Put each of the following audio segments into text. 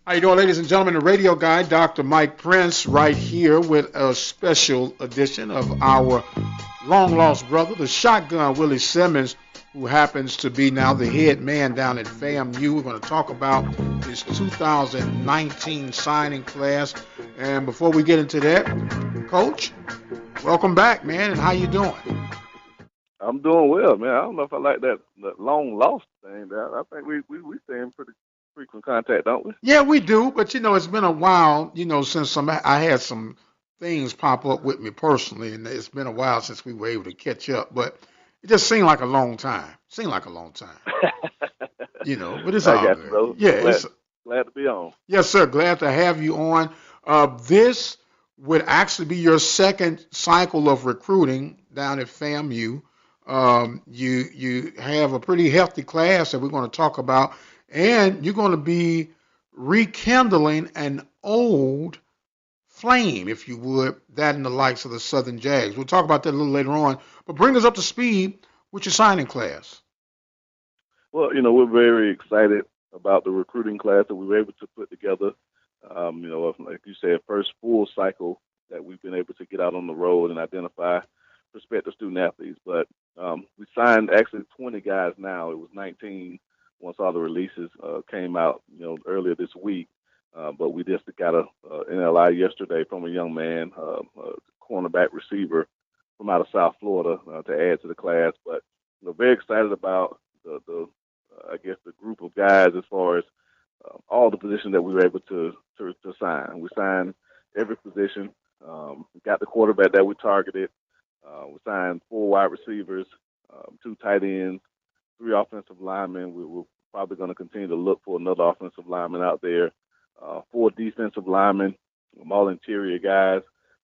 How you doing, ladies and gentlemen? The radio guy, Dr. Mike Prince, right here with a special edition of our long-lost brother, the Shotgun Willie Simmons, who happens to be now the head man down at FAMU. We're going to talk about his 2019 signing class. And before we get into that, Coach, welcome back, man, and how you doing? I'm doing well, man. I don't know if I like that long lost thing. I think we stay in pretty frequent contact, don't we? Yeah, we do, but it's been a while, since I had some things pop up with me personally, and it's been a while since we were able to catch up. But it just seemed like a long time. Seemed like a long time, but it's I all got you, good. bro. Yeah, Glad it's glad to be on. yes, sir. Glad to have you on. This would actually be your second cycle of recruiting down at FAMU. You have a pretty healthy class that we're going to talk about, and you're going to be rekindling an old flame, if you would, that and the likes of the Southern Jags. We'll talk about that a little later on, but bring us up to speed with your signing class. Well, we're very excited about the recruiting class that we were able to put together. Like you said, first full cycle that we've been able to get out on the road and identify prospective student athletes. But we signed actually 20 guys now. It was 19 once all the releases came out, earlier this week. But we just got a NLI yesterday from a young man, a cornerback receiver from out of South Florida to add to the class. But very excited about the I guess the group of guys as far as all the positions that we were able to sign. We signed every position. We got the quarterback that we targeted. We signed 4 wide receivers, 2 tight ends, 3 offensive linemen. We're probably going to continue to look for another offensive lineman out there. 4 defensive linemen, all interior guys.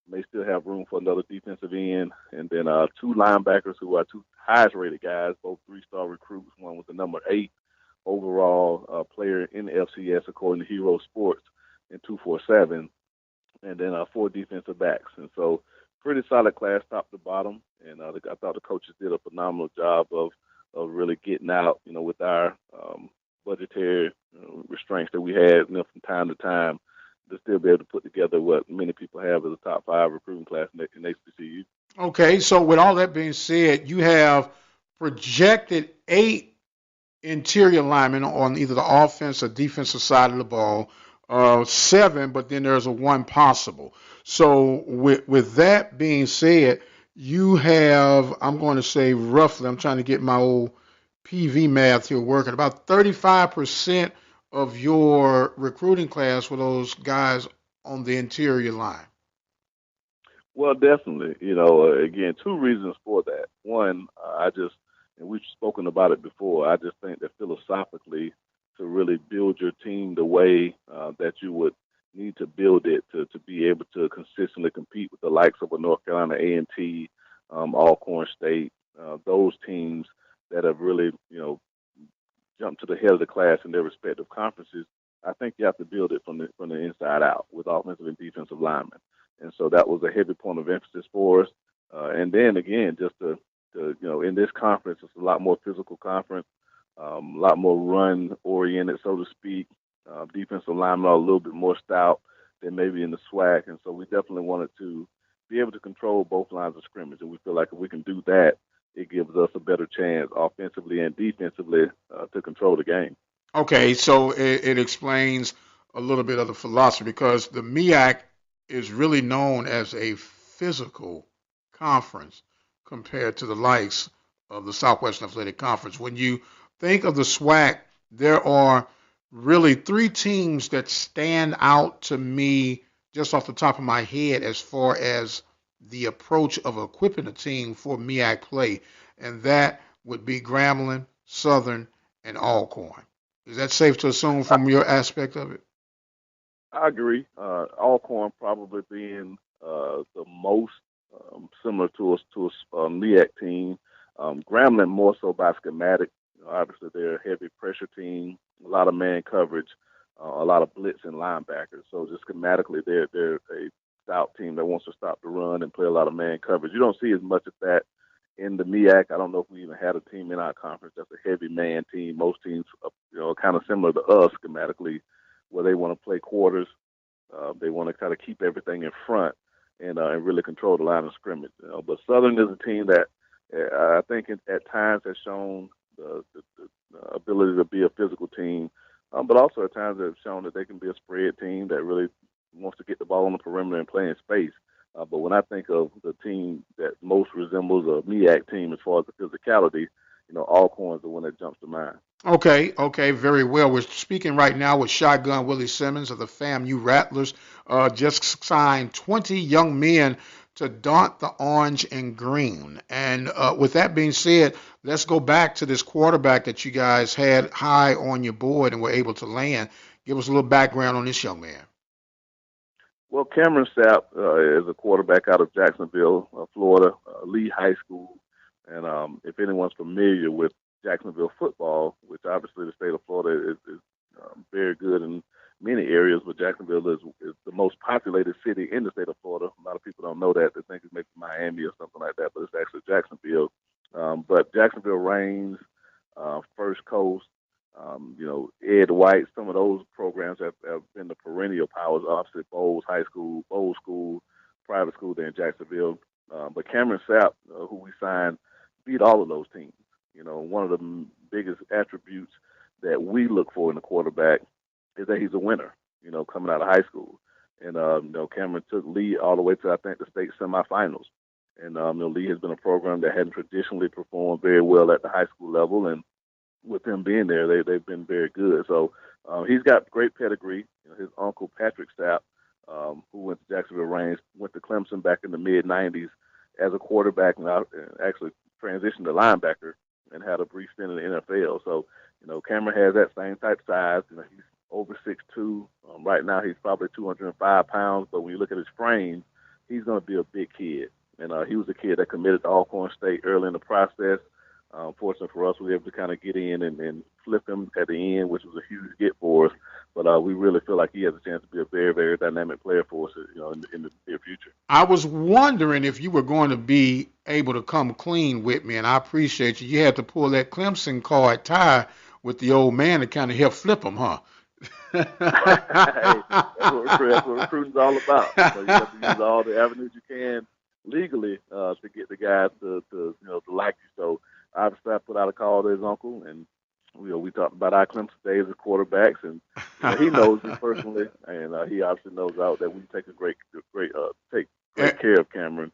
May still have room for another defensive end. And then 2 linebackers who are 2 highest rated guys, both 3-star recruits. One was the number 8 overall player in the FCS according to Hero Sports in 247. And then 4 defensive backs. And so pretty solid class top to bottom. And I thought the coaches did a phenomenal job of really getting out, with our budgetary restraints that we had, from time to time to still be able to put together what many people have as a top 5 recruiting class in HBCU. Okay, so with all that being said, you have projected 8 interior linemen on either the offense or defensive side of the ball, 7, but then there's a 1 possible. So with that being said, you have, I'm going to say roughly, I'm trying to get my old PV math here working, about 35% of your recruiting class for those guys on the interior line. Well, definitely. Again, 2 reasons for that. One, and we've spoken about it before, I just think that philosophically, to really build your team the way that you would need to build it to be able to consistently compete with the likes of a North Carolina A&T, Alcorn State, those teams that have really, jumped to the head of the class in their respective conferences. I think you have to build it from the inside out with offensive and defensive linemen. And so that was a heavy point of emphasis for us. And then again, just in this conference, it's a lot more physical conference, a lot more run oriented, so to speak. Defensive linemen are a little bit more stout than maybe in the SWAC. And so we definitely wanted to be able to control both lines of scrimmage. And we feel like if we can do that, it gives us a better chance offensively and defensively to control the game. Okay, so it explains a little bit of the philosophy because the MEAC is really known as a physical conference compared to the likes of the Southwestern Athletic Conference. When you think of the SWAC, there are really 3 teams that stand out to me just off the top of my head as far as the approach of equipping a team for MEAC play, and that would be Grambling, Southern, and Alcorn. Is that safe to assume from your aspect of it? I agree. Alcorn probably being the most similar to a MEAC team. Grambling more so by schematic. Obviously, they're a heavy pressure team, a lot of man coverage, a lot of blitz and linebackers. So just schematically, they're a stout team that wants to stop the run and play a lot of man coverage. You don't see as much of that in the MEAC. I don't know if we even had a team in our conference that's a heavy man team. Most teams, are kind of similar to us schematically, where they want to play quarters. They want to kind of keep everything in front and really control the line of scrimmage. But Southern is a team that I think at times has shown the ability to be a physical team, but also at times have shown that they can be a spread team that really wants to get the ball on the perimeter and play in space. But when I think of the team that most resembles a MEAC team as far as the physicality, Alcorn's the one that jumps to mind. Okay, very well. We're speaking right now with Shotgun Willie Simmons of the FAMU Rattlers. Just signed 20 young men to daunt the orange and green. And with that being said, let's go back to this quarterback that you guys had high on your board and were able to land. Give us a little background on this young man. Well, Cameron Sapp is a quarterback out of Jacksonville, Florida, Lee High School. And if anyone's familiar with Jacksonville football, which obviously the state of Florida is very good in many areas, but Jacksonville is the most populated city in the state of Florida. A lot of people don't know that. They think it's maybe Miami or something like that, but it's actually Jacksonville. But Jacksonville reigns, First Coast, Ed White, some of those programs have been the perennial powers. Obviously, Bowles High School, Bowles School, private school there in Jacksonville. But Cameron Sapp, who we signed, beat all of those teams. One of the biggest attributes that we look for in a quarterback is that he's a winner, coming out of high school. And, Cameron took Lee all the way to, I think, the state semifinals. And, Lee has been a program that hadn't traditionally performed very well at the high school level. And with them being there, they've been very good. So he's got great pedigree. His uncle, Patrick Sapp, who went to Jacksonville Reigns, went to Clemson back in the mid-'90s as a quarterback and actually transitioned to linebacker and had a brief stint in the NFL. So, Cameron has that same type size. He's over 6'2". Right now, he's probably 205 pounds. But when you look at his frame, he's going to be a big kid. And he was a kid that committed to Alcorn State early in the process. Fortunately for us, we were able to kind of get in and flip him at the end, which was a huge get for us. But we really feel like he has a chance to be a very, very dynamic player for us, in the near future. I was wondering if you were going to be able to come clean with me, and I appreciate you. You had to pull that Clemson card tie with the old man to kind of help flip him, huh? Hey, that's what recruiting's all about. You have to use all the avenues you can legally to get the guys to like you. So obviously I put out a call to his uncle, and we talked about our Clemson days as quarterbacks, and he knows me personally, and he obviously knows out that we take great care of Cameron.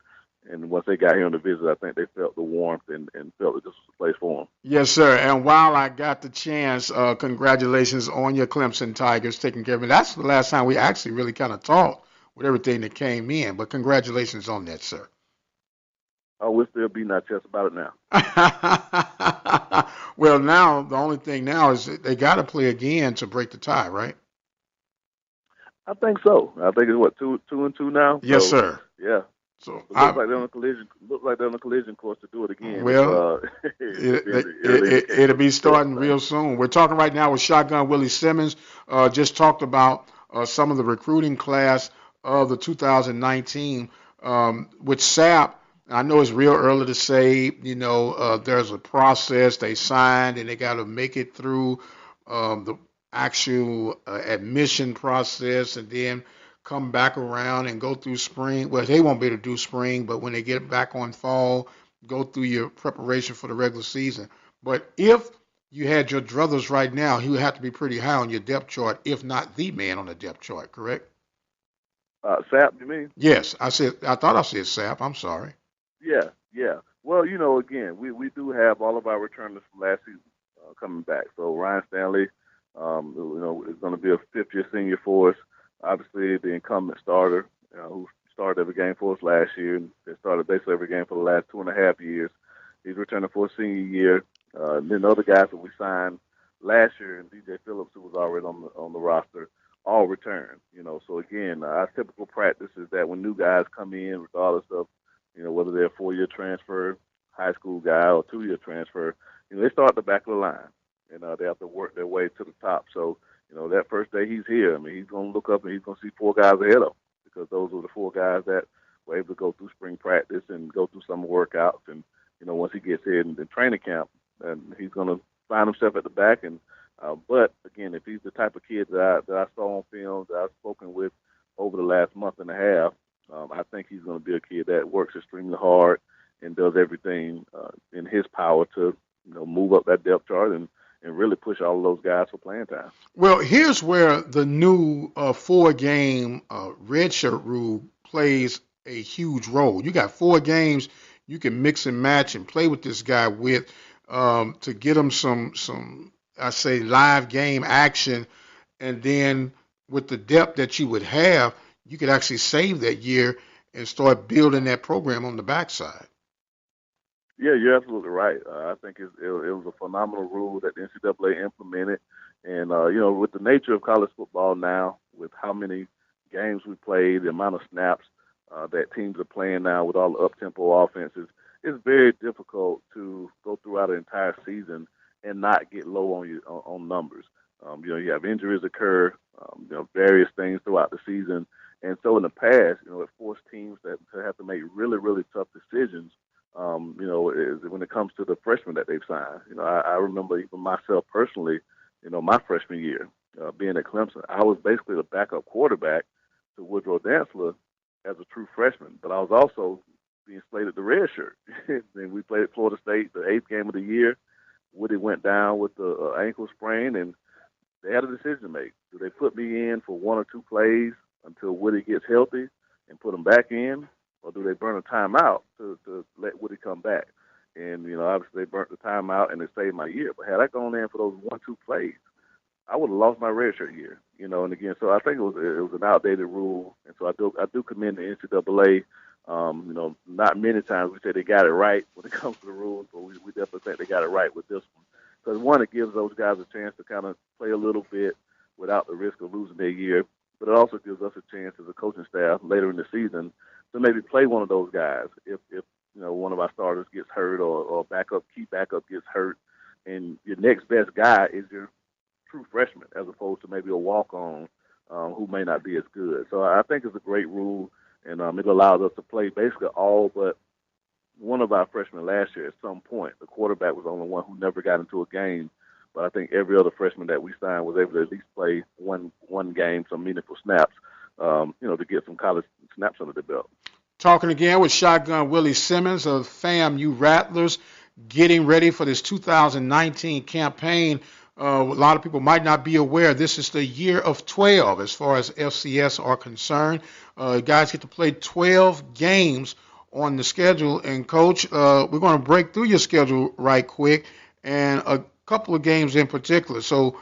And once they got here on the visit, I think they felt the warmth and felt that this was the place for them. Yes, sir. And while I got the chance, congratulations on your Clemson Tigers taking care of me. That's the last time we actually really kind of talked with everything that came in. But congratulations on that, sir. Oh, we're still beating our chest about it now. Well, now the only thing now is they got to play again to break the tie, right? I think so. I think it's 2-2 now. Yes, so, sir. Yeah. So it looks like they're on a collision. Looks like they're on a collision course to do it again. Well, it'll be starting real soon. We're talking right now with Shotgun Willie Simmons. Just talked about some of the recruiting class of the 2019 with SAP. I know it's real early to say. There's a process they signed and they got to make it through the actual admission process and then come back around and go through spring. Well, they won't be able to do spring, but when they get back on fall, go through your preparation for the regular season. But if you had your druthers right now, he would have to be pretty high on your depth chart, if not the man on the depth chart, correct? Sap, you mean? Yes, I thought I said Sap. I'm sorry. Yeah. Well, again, we do have all of our returners from last season coming back. So Ryan Stanley, is going to be a fifth-year senior for us. Obviously, the incumbent starter who started every game for us last year and started basically every game for the last 2.5 years. He's returning for a senior year. And then the other guys that we signed last year, and DJ Phillips, who was already on the roster, all returned. So again, our typical practice is that when new guys come in, regardless of whether they're a 4-year transfer, high school guy, or 2-year transfer, they start at the back of the line, and they have to work their way to the top. So that first day he's here, he's going to look up and he's going to see 4 guys ahead of him, because those were the 4 guys that were able to go through spring practice and go through summer workouts. And, once he gets here in training camp, and he's going to find himself at the back and But again, if he's the type of kid that I saw on film, that I've spoken with over the last month and a half, I think he's going to be a kid that works extremely hard and does everything in his power to move up that depth chart and really push all of those guys for playing time. Well, here's where the new four-game redshirt rule plays a huge role. You got 4 games you can mix and match and play with this guy with to get him some I say live game action, and then with the depth that you would have, you could actually save that year and start building that program on the backside. Yeah, you're absolutely right. I think it was a phenomenal rule that the NCAA implemented, and with the nature of college football now, with how many games we played, the amount of snaps that teams are playing now with all the up-tempo offenses, it's very difficult to go throughout an entire season and not get low on on numbers. You have injuries occur, various things throughout the season, and so in the past, it forced teams to have to make really, really tough decisions is when it comes to the freshmen that they've signed. I remember even myself personally, my freshman year, being at Clemson, I was basically the backup quarterback to Woodrow Dantzler as a true freshman, but I was also being slated the red shirt. And we played at Florida State, the 8th game of the year. Woody went down with the ankle sprain, and they had a decision to make. Do they put me in for 1 or 2 plays until Woody gets healthy and put him back in, or do they burn a timeout to let Woody come back? And, obviously they burnt the timeout and it saved my year. But had I gone in for those 1-2 plays, I would have lost my redshirt year, and again, so I think it was an outdated rule. And so I do commend the NCAA. Not many times we say they got it right when it comes to the rules, but we definitely think they got it right with this one. Because one, it gives those guys a chance to kind of play a little bit without the risk of losing their year. But it also gives us a chance as a coaching staff later in the season to maybe play one of those guys if one of our starters gets hurt or key backup gets hurt, and your next best guy is your true freshman as opposed to maybe a walk-on who may not be as good. So I think it's a great rule, and it allows us to play basically all but one of our freshmen last year at some point. The quarterback was the only one who never got into a game, but I think every other freshman that we signed was able to at least play one game, some meaningful snaps, to get some college snaps under the belt. Talking again with Shotgun Willie Simmons of FAMU Rattlers, getting ready for this 2019 campaign. A lot of people might not be aware this is the year of 12 as far as FCS are concerned. Guys get to play 12 games on the schedule. And, Coach, we're going to break through your schedule right quick and a couple of games in particular. So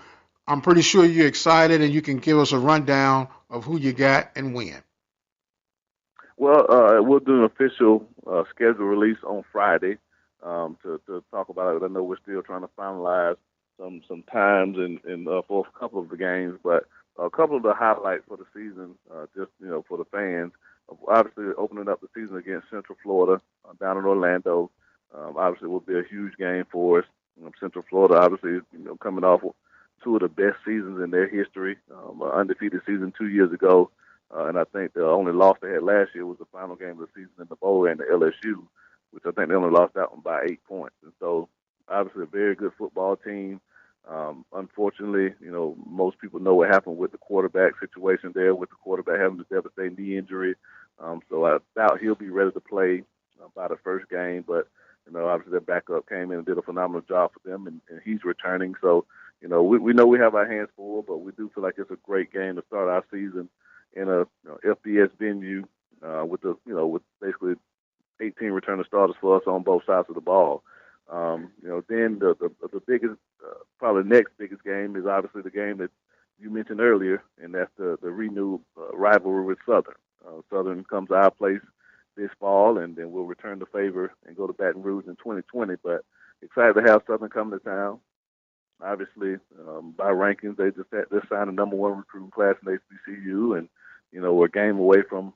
I'm pretty sure you're excited and you can give us a rundown of who you got and when. Well, we'll do an official schedule release on Friday to talk about it. I know we're still trying to finalize some times and for a couple of the games, but a couple of the highlights for the season, just for the fans. Obviously, opening up the season against Central Florida down in Orlando, obviously will be a huge game for us. Central Florida, obviously, coming off 2 of the best seasons in their history, undefeated season 2 years ago. And I think the only loss they had last year was the final game of the season in the bowl and the LSU, which I think they only lost that one by 8 points. And so, obviously, a very good football team. Unfortunately, most people know what happened with the quarterback situation there, with the quarterback having a devastating knee injury. So I doubt he'll be ready to play by the first game. But, obviously their backup came in and did a phenomenal job for them, and he's returning. So, we know we have our hands full, but we do feel like it's a great game to start our season in a FBS venue with basically 18 returning starters for us on both sides of the ball. Then the biggest, probably next biggest game is obviously the game that you mentioned earlier, and that's the renewed rivalry with Southern. Southern comes to our place this fall, and then we'll return the favor and go to Baton Rouge in 2020. But excited to have Southern come to town. Obviously, by rankings, they signed the number 1 recruiting class in HBCU, and we're a game away from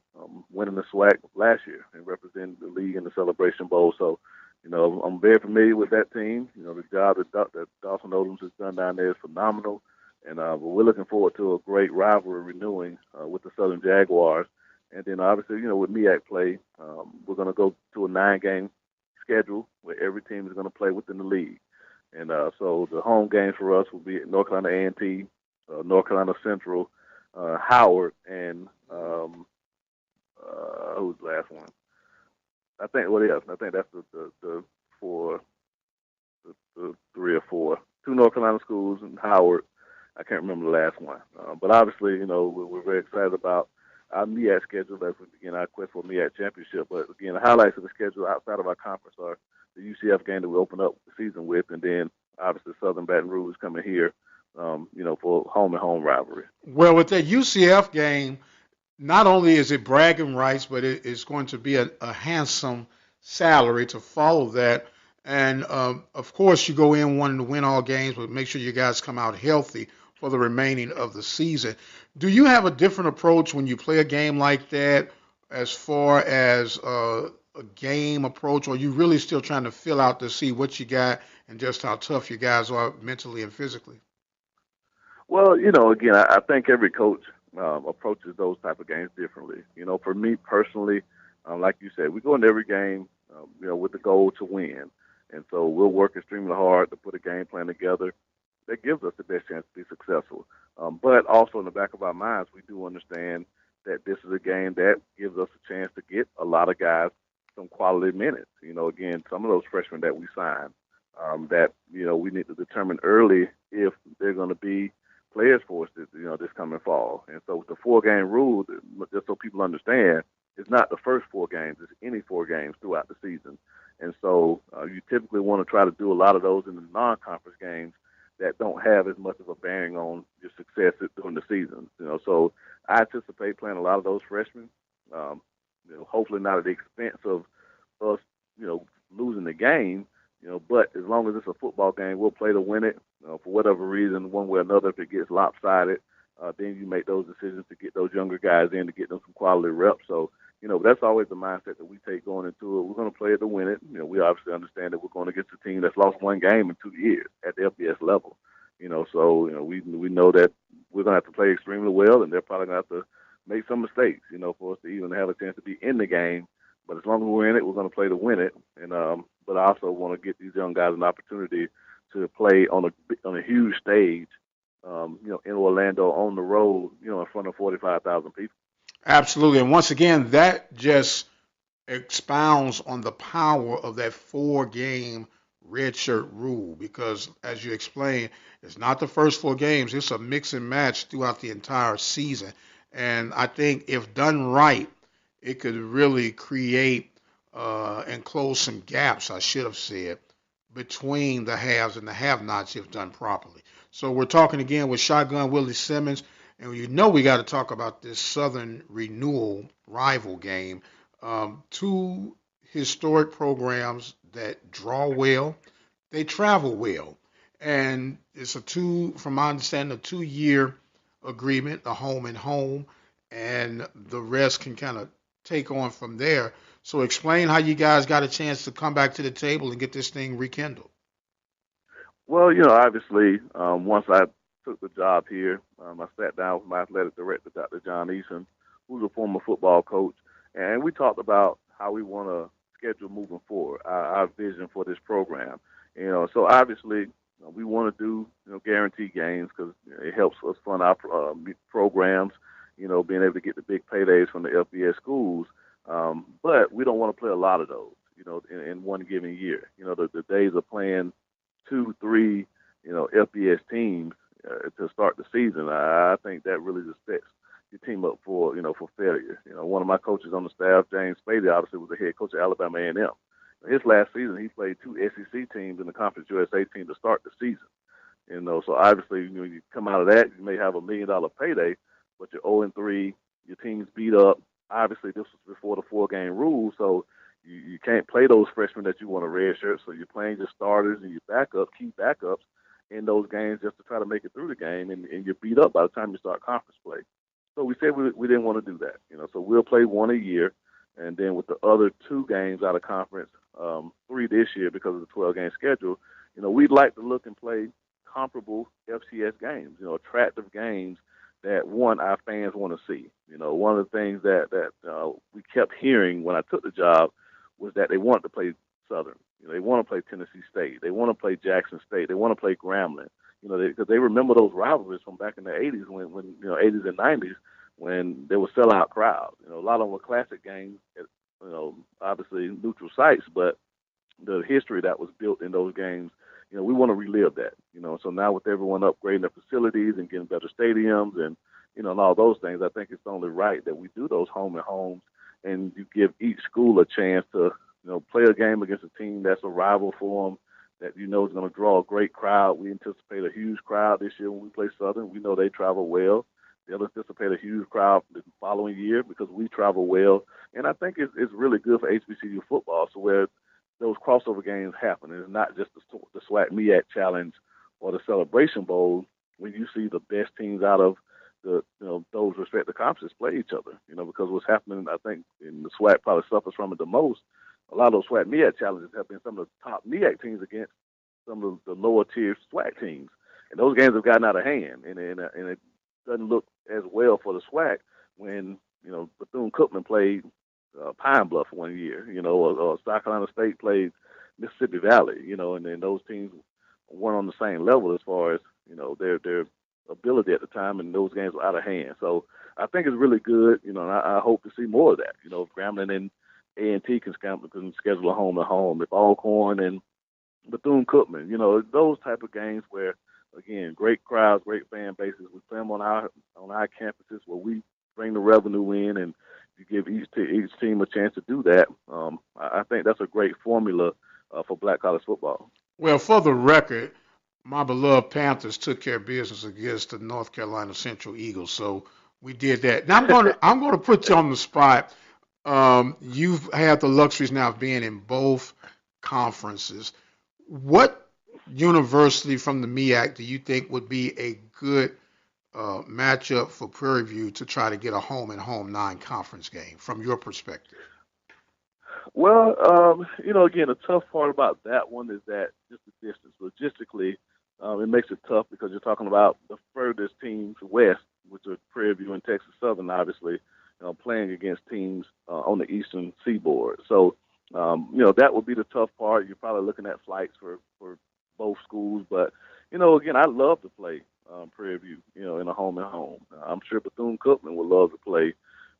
winning the SWAC last year and representing the league in the Celebration Bowl. So, I'm very familiar with that team. The job that Dawson Odoms has done down there is phenomenal, and we're looking forward to a great rivalry renewing with the Southern Jaguars. And then, obviously, with MEAC play, we're going to go to a 9-game schedule where every team is going to play within the league. And so the home games for us will be at North Carolina A&T, North Carolina Central, Howard, and who's the last one? I think what else? I think that's the four, the three or four. Two North Carolina schools and Howard. I can't remember the last one. But obviously, we're very excited about our MEAC schedule as we begin our quest for MEAC championship. But again, the highlights of the schedule outside of our conference are the UCF game that we open up the season with, and then obviously Southern Baton Rouge coming here, for home and home rivalry. Well, with that UCF game, not only is it bragging rights, but it is going to be a handsome salary to follow that. And of course, you go in wanting to win all games, but make sure you guys come out healthy for the remaining of the season. Do you have a different approach when you play a game like that as far as a game approach, or are you really still trying to fill out to see what you got and just how tough you guys are mentally and physically? Well, again, I think every coach approaches those type of games differently. For me personally, like you said, we go into every game, with the goal to win, and so we'll work extremely hard to put a game plan together that gives us the best chance to be successful. But also in the back of our minds, we do understand that this is a game that gives us a chance to get a lot of guys some quality minutes. Again, some of those freshmen that we sign, that we need to determine early if they're going to be players for us this coming fall. And so with the 4-game rule, just so people understand, it's not the first 4 games, it's any 4 games throughout the season. And so you typically want to try to do a lot of those in the non-conference games that don't have as much of a bearing on your success during the season. So I anticipate playing a lot of those freshmen, hopefully not at the expense of us, losing the game, but as long as it's a football game, we'll play to win it. For whatever reason, one way or another, if it gets lopsided, then you make those decisions to get those younger guys in to get them some quality reps. So, that's always the mindset that we take going into it. We're going to play it to win it. We obviously understand that we're going against a team that's lost 1 game in 2 years at the FBS level. So, we know that we're going to have to play extremely well, and they're probably going to have to make some mistakes, for us to even have a chance to be in the game. But as long as we're in it, we're going to play to win it. And but I also want to get these young guys an opportunity to play on a huge stage, in Orlando on the road, in front of 45,000 people. Absolutely. And once again, that just expounds on the power of that 4-game redshirt rule because, as you explained, it's not the first 4 games. It's a mix and match throughout the entire season. And I think if done right, it could really create and close some gaps, I should have said, between the haves and the have-nots if done properly. So we're talking again with Shotgun Willie Simmons, and we got to talk about this Southern Renewal rival game. 2 historic programs that draw well, they travel well, and it's from my understanding, a 2-year agreement, a home and home, and the rest can kind of take on from there. So explain how you guys got a chance to come back to the table and get this thing rekindled. Well, obviously, once I took the job here, I sat down with my athletic director, Dr. John Eason, who's a former football coach, and we talked about how we want to schedule moving forward, our vision for this program. So obviously, we want to do guaranteed games because it helps us fund our programs. Being able to get the big paydays from the FBS schools, but we don't want to play a lot of those. In one given year. The days of playing 2, 3, FBS teams to start the season. I think that really just sets your team up for failure. One of my coaches on the staff, James Spady, obviously was the head coach of Alabama A&M. His last season, he played 2 SEC teams and the Conference USA team to start the season. So obviously, you come out of that, you may have $1 million payday, but you're 0-3, your team's beat up. Obviously, this was before the 4-game rule, so you can't play those freshmen that you want to redshirt, so you're playing your starters and your backups, key backups in those games just to try to make it through the game, and you're beat up by the time you start conference play. So we said we didn't want to do that. So we'll play 1 a year, and then with the other 2 games out of conference, 3 this year because of the 12-game schedule, we'd like to look and play comparable FCS games, attractive games that, one, our fans want to see. One of the things that we kept hearing when I took the job was that they wanted to play Southern. They want to play Tennessee State. They want to play Jackson State. They want to play Grambling. Because they remember those rivalries from back in the '80s when 80s and '90s when there were sellout crowds. A lot of them were classic games at obviously neutral sites, but the history that was built in those games, we want to relive that. So now with everyone upgrading their facilities and getting better stadiums and all those things, I think it's only right that we do those home and homes, and you give each school a chance to play a game against a team that's a rival for them, that is going to draw a great crowd. We anticipate a huge crowd this year when we play Southern. We know they travel well. They'll anticipate a huge crowd the following year because we travel well. And I think it's really good for HBCU football, so where those crossover games happen. It's not just the SWAC MEAC Challenge or the Celebration Bowl when you see the best teams out of those respective conferences play each other. Because what's happening, I think, in the SWAC probably suffers from it the most. A lot of those SWAC MEAC challenges have been some of the top MEAC teams against some of the lower tier SWAC teams, and those games have gotten out of hand. And it doesn't look as well for the SWAC when Bethune-Cookman played Pine Bluff one year, or South Carolina State played Mississippi Valley, and then those teams weren't on the same level as far as their ability at the time, and those games were out of hand. So I think it's really good, and I hope to see more of that. If Grambling and A&T can schedule a home and home, if Alcorn and Bethune-Cookman, those type of games where, again, great crowds, great fan bases. We play them on our campuses where we bring the revenue in, and you give each team a chance to do that. I think that's a great formula for black college football. Well, for the record, my beloved Panthers took care of business against the North Carolina Central Eagles, so we did that. Now I'm going to put you on the spot. You've had the luxuries now of being in both conferences. What university from the MEAC do you think would be a good matchup for Prairie View to try to get a home and home non-conference game from your perspective? Well, again, the tough part about that one is that just the distance. Logistically, it makes it tough because you're talking about the furthest teams west, which are Prairie View and Texas Southern, obviously, playing against teams on the eastern seaboard. So, that would be the tough part. You're probably looking at flights for both schools. But, again, I'd love to play Prairie View, in a home and home. I'm sure Bethune-Cookman would love to play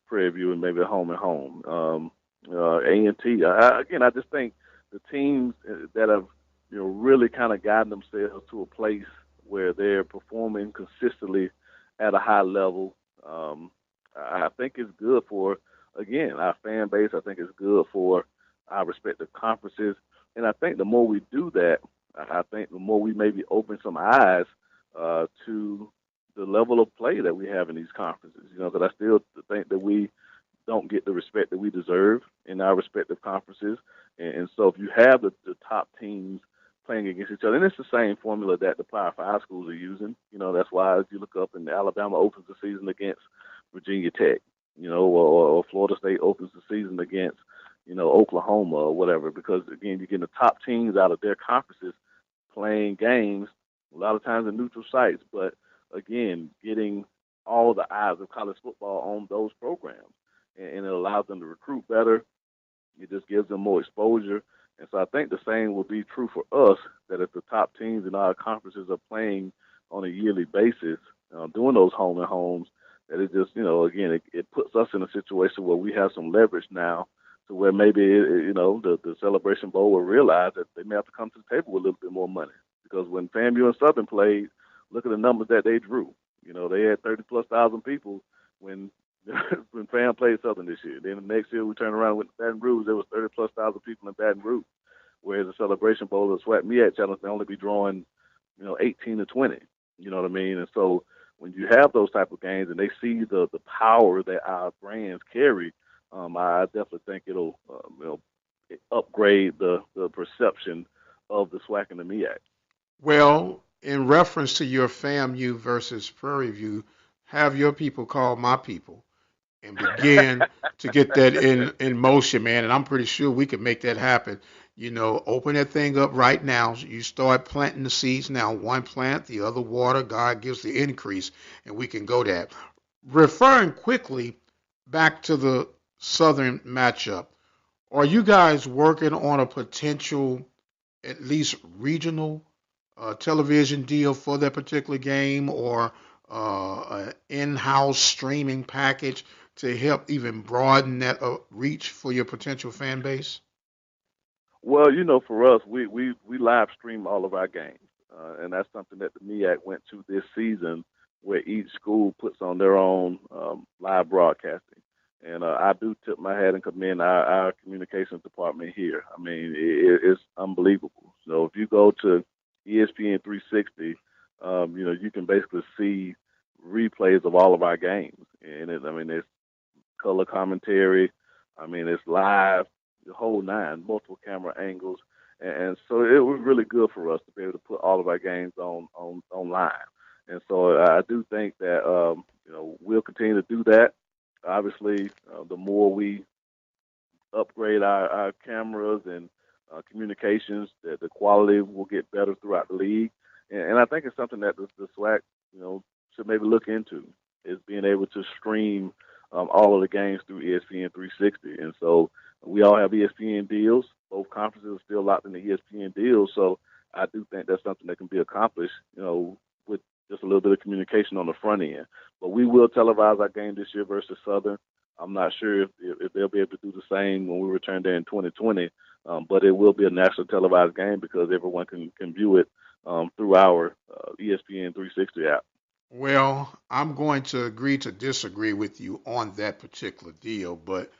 Prairie View and maybe a home and home. A&T. Again, I just think the teams that have, really kind of gotten themselves to a place where they're performing consistently at a high level, I think it's good for, again, our fan base. I think it's good for our respective conferences. And I think the more we do that, I think the more we maybe open some eyes to the level of play that we have in these conferences. Because I still think that we don't get the respect that we deserve in our respective conferences. And so if you have the top teams playing against each other, and it's the same formula that the Power 5 schools are using. That's why if you look up and Alabama opens the season against Virginia Tech, or Florida State opens the season against, Oklahoma or whatever, because, again, you're getting the top teams out of their conferences playing games, a lot of times in neutral sites, but, again, getting all the eyes of college football on those programs. And it allows them to recruit better. It just gives them more exposure. And so I think the same will be true for us, that if the top teams in our conferences are playing on a yearly basis, doing those home and homes, that it just, again, it puts us in a situation where we have some leverage now to where maybe, the Celebration Bowl will realize that they may have to come to the table with a little bit more money. Because when FAMU and Southern played, look at the numbers that they drew. They had 30-plus thousand people when FAM played Southern this year. Then the next year we turned around with Baton Rouge, there was 30-plus thousand people in Baton Rouge. Whereas the Celebration Bowl or the SWAC MEAC Challenge, they only be drawing, 18 to 20. You know what I mean? And so when you have those type of games and they see the power that our brands carry, I definitely think it'll upgrade the perception of the SWAC and the MEAC. Well, in reference to your FAMU versus Prairie View, have your people call my people and begin to get that in motion, man. And I'm pretty sure we can make that happen. Open that thing up right now. You start planting the seeds now. One plant, the other water. God gives the increase, and we can go that. Referring quickly back to the Southern matchup, Are you guys working on a potential, at least regional television deal for that particular game, or an in-house streaming package to help even broaden that reach for your potential fan base? Well, for us, we live stream all of our games, and that's something that the MEAC went to this season, where each school puts on their own live broadcasting. And I do tip my hat and commend our communications department here. I mean, it's unbelievable. So if you go to ESPN 360, you can basically see replays of all of our games, and I mean, it's color commentary. I mean, it's live, the whole nine, multiple camera angles, and so it was really good for us to be able to put all of our games on online. And so I do think that we'll continue to do that. Obviously, the more we upgrade our cameras and communications, the quality will get better throughout the league. And I think it's something that the SWAC, should maybe look into, is being able to stream all of the games through ESPN 360. And so we all have ESPN deals. Both conferences are still locked in the ESPN deals. So I do think that's something that can be accomplished, with just a little bit of communication on the front end. But we will televise our game this year versus Southern. I'm not sure if they'll be able to do the same when we return there in 2020, but it will be a national televised game because everyone can view it through our ESPN 360 app. Well, I'm going to agree to disagree with you on that particular deal, but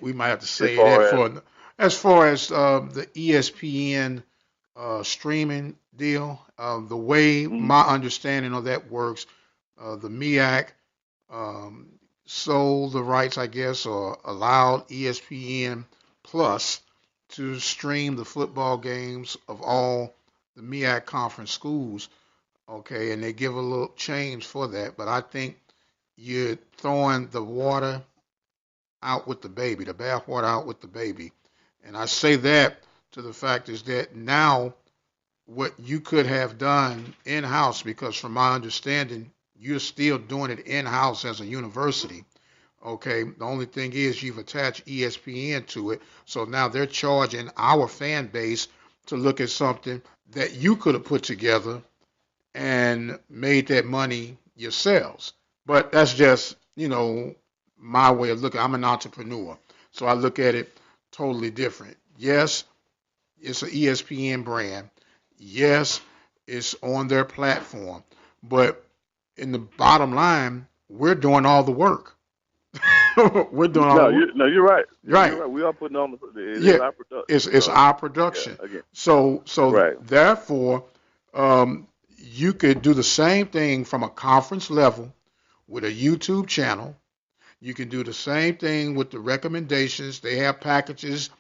we might have to As say that far as for as far as the ESPN streaming deal. The way mhm, my understanding of that works, the MEAC um, sold the rights, I guess, or allowed ESPN Plus to stream the football games of all the MEAC conference schools. Okay, and they give a little change for that, but I think you're throwing the water out with the baby, the bathwater out with the baby. And I say that to the fact is that now what you could have done in house, because from my understanding, you're still doing it in house as a university. Okay, the only thing is you've attached ESPN to it, so now they're charging our fan base to look at something that you could have put together and made that money yourselves. But that's just, my way of looking. I'm an entrepreneur, so I look at it totally different. Yes, it's an ESPN brand. Yes, it's on their platform. But in the bottom line, we're doing all the work. We're doing all no, the work. you're right. You're Right. right. We are putting on it is Yeah, our production. it's So our yeah, production. again, So right. therefore, you could do the same thing from a conference level with a YouTube channel. You can do the same thing with the recommendations. They have packages,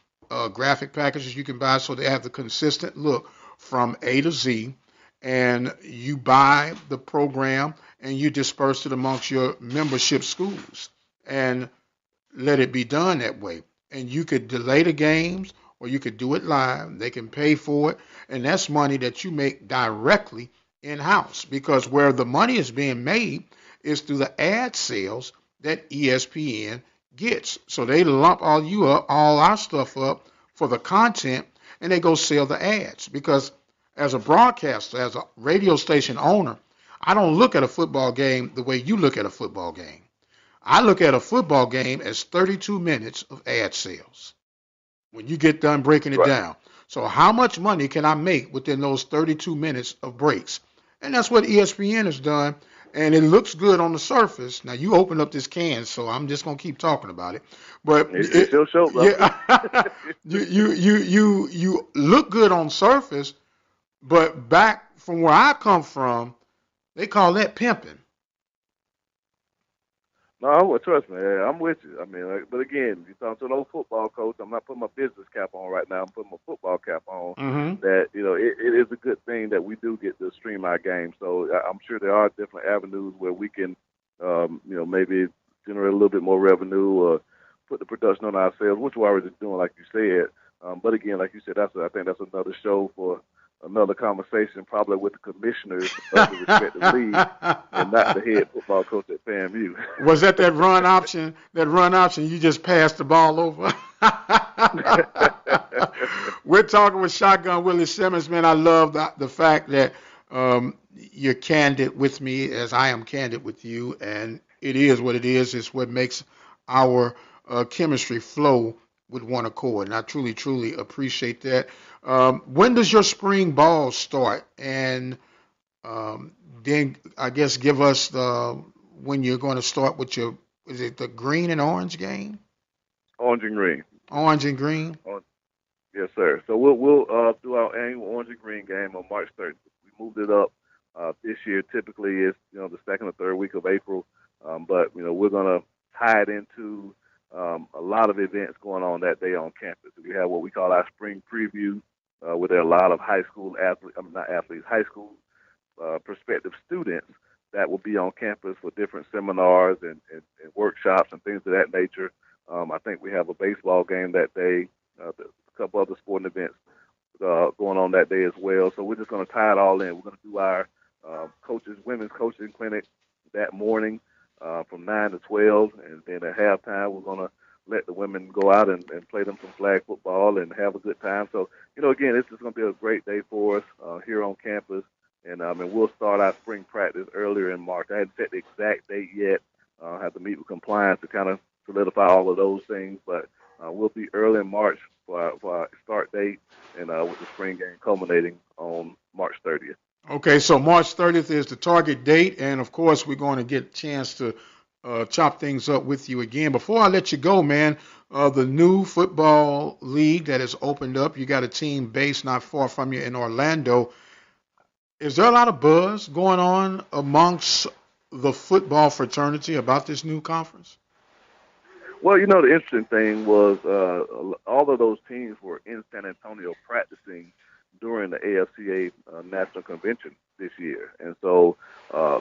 graphic packages you can buy so they have the consistent look from A to Z. And you buy the program and you disperse it amongst your membership schools and let it be done that way. And you could delay the games or you could do it live. They can pay for it. And that's money that you make directly in house because where the money is being made is through the ad sales that ESPN gets. So they lump all our stuff up for the content, and they go sell the ads. Because as a broadcaster, as a radio station owner, I don't look at a football game the way you look at a football game. I look at a football game as 32 minutes of ad sales when you get done breaking it Right. down. So how much money can I make within those 32 minutes of breaks? And that's what ESPN has done. And it looks good on the surface. Now you open up this can, so I'm just gonna keep talking about it. But It's your show, brother. yeah, you look good on surface, but back from where I come from, they call that pimping. No, well, trust me, I'm with you. I mean, but again, you're talking to an old football coach. I'm not putting my business cap on right now. I'm putting my football cap on. Mm-hmm. That it is a good thing that we do get to stream our game. So I'm sure there are different avenues where we can, maybe generate a little bit more revenue or put the production on ourselves, which we're already doing, like you said. But again, like you said, I think that's another show for another conversation probably with the commissioners of the respective leagues and not the head football coach at FAMU. Was that run option? That run option, you just passed the ball over. We're talking with Shotgun Willie Simmons, man. I love the fact that you're candid with me as I am candid with you, and it is what it is. It's what makes our chemistry flow with one accord, and I truly, truly appreciate that. When does your spring ball start? And um, then I guess give us when you're going to start with your, is it the green and orange game? Orange and green. Orange and green? Yes, sir. So we'll do our annual Orange and Green game on March 30th. We moved it up this year. Typically, it's the second or third week of April, but we're gonna tie it into a lot of events going on that day on campus. We have what we call our spring preview, where there are a lot of high school athletes, not athletes, high school prospective students that will be on campus for different seminars and workshops and things of that nature. I think we have a baseball game that day. A couple other sporting events going on that day as well. So we're just going to tie it all in. We're going to do our women's coaching clinic that morning from 9 to 12. And then at halftime, we're going to let the women go out and play them some flag football and have a good time. So, again, it's just going to be a great day for us here on campus. And we'll start our spring practice earlier in March. I haven't set the exact date yet. I have to meet with compliance to kind of solidify all of those things. But we'll be early in March for our start date, and with the spring game culminating on March 30th. Okay, so March 30th is the target date, and of course, we're going to get a chance to chop things up with you again. Before I let you go, man, the new football league that has opened up, you got a team based not far from you in Orlando. Is there a lot of buzz going on amongst the football fraternity about this new conference? Well, the interesting thing was all of those teams were in San Antonio practicing during the AFCA National Convention this year. And so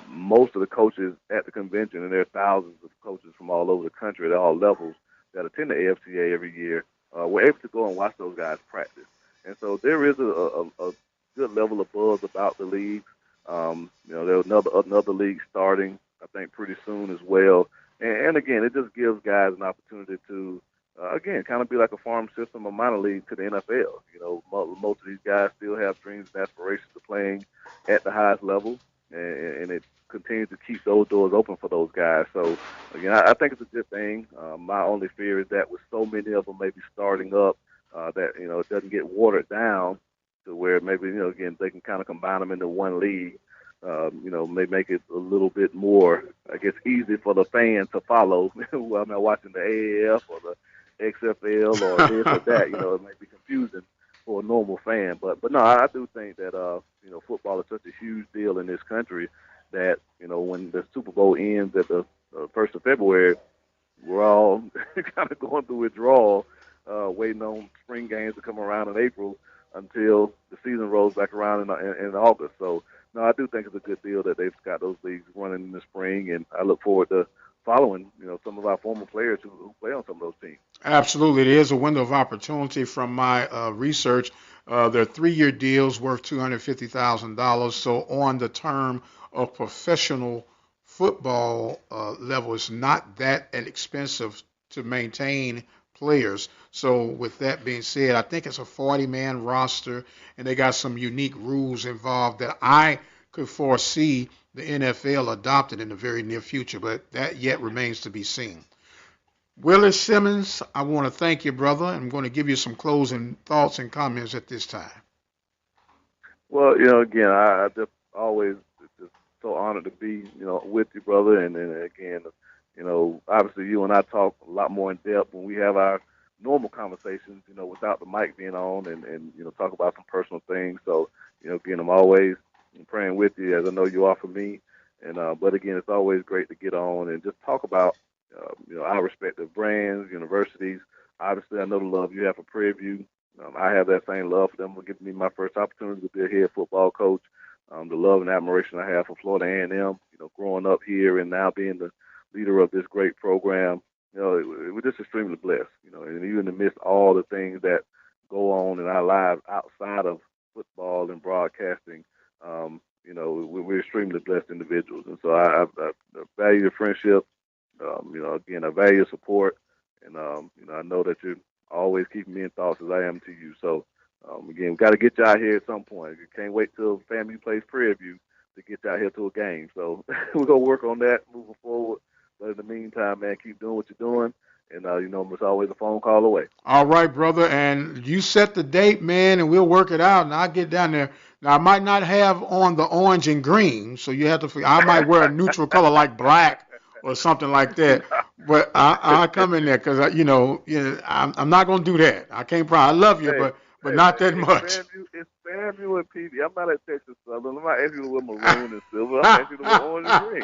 most of the coaches at the convention, and there are thousands of coaches from all over the country at all levels that attend the AFCA every year, were able to go and watch those guys practice. And so there is a good level of buzz about the leagues. There's another league starting, I think, pretty soon as well. And again, it just gives guys an opportunity to, again, kind of be like a farm system, a minor league to the NFL. Most of these guys still have dreams and aspirations of playing at the highest level, and it continues to keep those doors open for those guys. So, again, I think it's a good thing. My only fear is that with so many of them maybe starting up, that, it doesn't get watered down to where maybe, again, they can kind of combine them into one league. May make it a little bit more, I guess, easy for the fan to follow. Well, I'm not watching the AAF or the XFL or this or that. It may be confusing for a normal fan. But no, I do think that, football is such a huge deal in this country that, when the Super Bowl ends at the 1st of February, we're all kind of going through withdrawal, waiting on spring games to come around in April until the season rolls back around in August. So, no, I do think it's a good deal that they've got those leagues running in the spring, and I look forward to following, some of our former players who play on some of those teams. Absolutely. It is a window of opportunity from my research. There are 3-year deals worth $250,000. So on the term of professional football level, it's not that expensive to maintain players. So with that being said, I think it's a 40-man roster, and they got some unique rules involved that I could foresee the NFL adopted in the very near future, but that yet remains to be seen. Willie Simmons, I want to thank you, brother. I'm going to give you some closing thoughts and comments at this time. Well, again, I just always just so honored to be, with you, brother. And then again, obviously you and I talk a lot more in depth when we have our normal conversations, without the mic being on and talk about some personal things. So, again, I'm always praying with you, as I know you are for me. And but again, it's always great to get on and just talk about our respective brands, universities. Obviously, I know the love you have for Prairie View. I have that same love for them for giving me my first opportunity to be a head football coach. The love and admiration I have for Florida A&M, growing up here and now being the leader of this great program. We're just extremely blessed, and even amidst all the things that go on in our lives outside of football and broadcasting. We're extremely blessed individuals, and so I value your friendship. Again, I value your support, and I know that you're always keeping me in thoughts as I am to you. So, again, we got to get you out here at some point. We can't wait till FAMU plays Prairie View to get you out here to a game. So we're gonna work on that moving forward. But in the meantime, man, keep doing what you're doing, and it's always a phone call away. All right, brother, and you set the date, man, and we'll work it out, and I'll get down there. Now, I might not have on the orange and green, so you have to. I might wear a neutral color like black or something like that. But I'll come in there because I'm not gonna do that. I can't promise. I love you, but not that much. It's FAMU and PD. I'm not at Texas Southern. I'm not asking you to wear maroon and silver. I'm asking you to wear orange and green.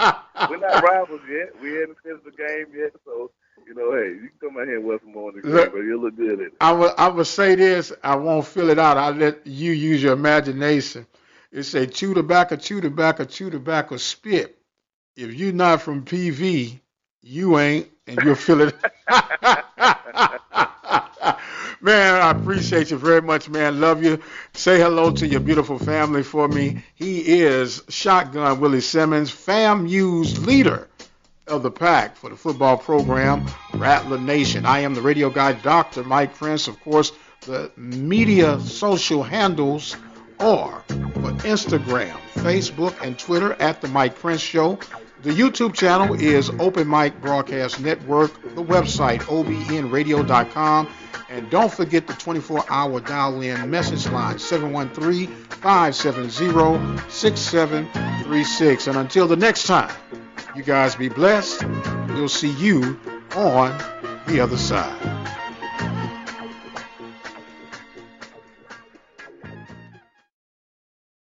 We're not rivals yet. We haven't finished the game yet, so. Hey, you can come out here and wear some orange and green, but you'll look good at it. I would say this. I won't fill it out. I'll let you use your imagination. It say chew tobacco, chew tobacco, chew tobacco, spit. If you're not from PV, you ain't, and you'll feel it. Man, I appreciate you very much, man. Love you. Say hello to your beautiful family for me. He is Shotgun Willie Simmons, FAMU's leader of the pack for the football program, Rattler Nation. I am the radio guy, Dr. Mike Prince. Of course, the media social handles are for Instagram, Facebook, and Twitter at The Mike Prince Show. The YouTube channel is Open Mic Broadcast Network, the website, obnradio.com. And don't forget the 24-hour dial-in message line, 713-570-6736. And until the next time, you guys be blessed. We'll see you on the other side.